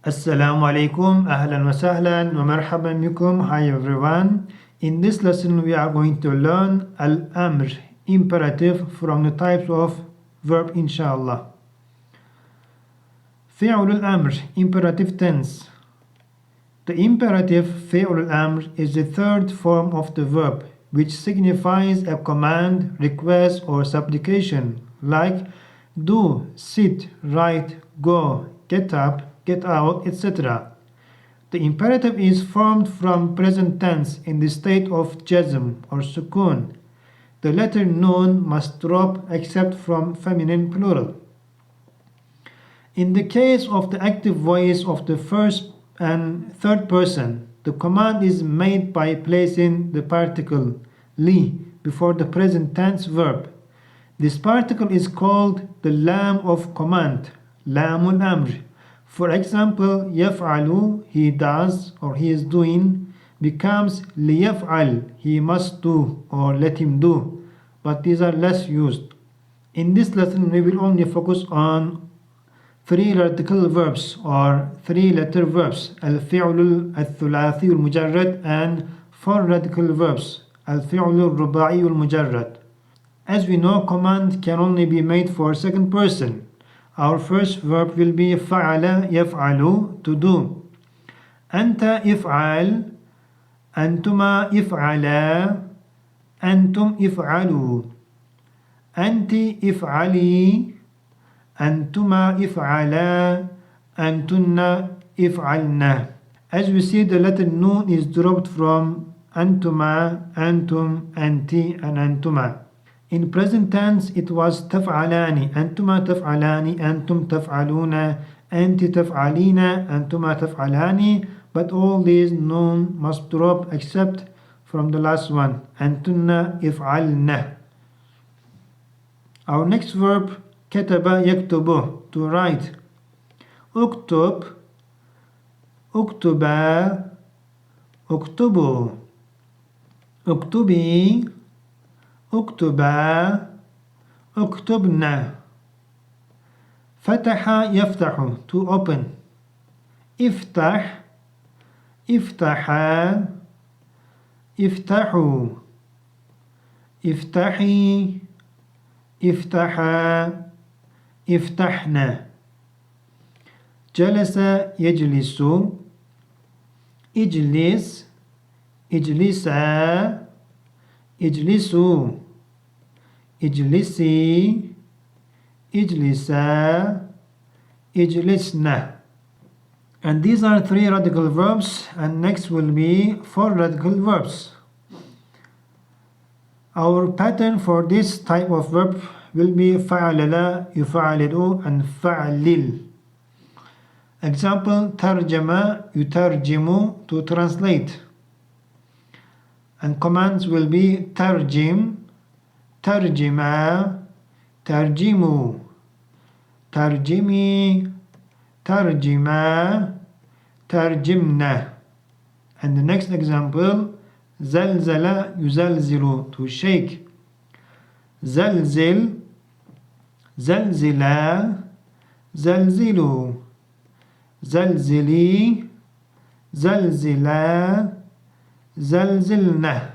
Assalamu alaikum, ahlan wa sahlan wa marhaban bikum. Hi everyone. In this lesson we are going to learn al-amr, imperative from the types of verb inshallah. فعل الأمر, imperative tense. The imperative فعل الأمر is the third form of the verb which signifies a command, request or supplication like do, sit, write, go, get up, get out, etc. The imperative is formed from present tense in the state of jazm or sukun. The letter nun must drop except from feminine plural. In the case of the active voice of the first and third person, the command is made by placing the particle li before the present tense verb. This particle is called the lam of command, lamul amr. For example, يفعل, he does or he is doing, becomes ليفعل, he must do or let him do, but these are less used. In this lesson we will only focus on three radical verbs or three-letter verbs, الفعل الثلاثي المجرد, and four radical verbs, الفعل الرباعي المجرد. As we know, command can only be made for second person. Our first verb will be فعل يفعل, to do. أنت افعل, أنتما افعلا, أنتم افعلوا. أنت افعلي, أنتما افعلا, أنتن افعلنا. As we see, the letter nun is dropped from أنتما, أنتم, أنتي, and أنتما. In present tense, it was تفعلان, أنتما تفعلان, أنتم تفعلون, أنت تفعلين, أنتما تفعلان, but all these nun must drop except from the last one, أنتن افعلن. Our next verb, كتب يكتب, to write. اكتب, اكتبا, اكتبوا, اكتبي, اكتبا, اكتبنا. فتح يفتح, to open. افتح, افتحا, افتحوا, افتحي, افتحا, افتحنا. جلس يجلس, اجلس, اجلسا, اجلسوا, اجلسي, اجلسا, اجلسنا. And these are three radical verbs, and next will be four radical verbs. Our pattern for this type of verb will be فعلل, يفعلل, and فعلل. Example, ترجم, يترجم, to translate. And commands will be ترجم, ترجمة, ترجموا, ترجمي, ترجمة, ترجمنا. And the next example, زلزل, يزلزل, to shake. زلزل, زلزلا, زلزلوا, زلزلي, زلزلا, زلزلنا.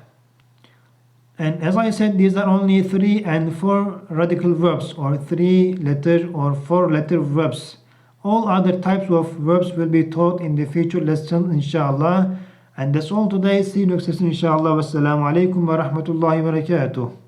And as I said, these are only 3 and 4 radical verbs, or 3-letter or 4-letter verbs. All other types of verbs will be taught in the future lessons inshallah. And that's all today. See you next lesson inshallah. Wassalamu alaikum wa rahmatullahi wa barakatuh.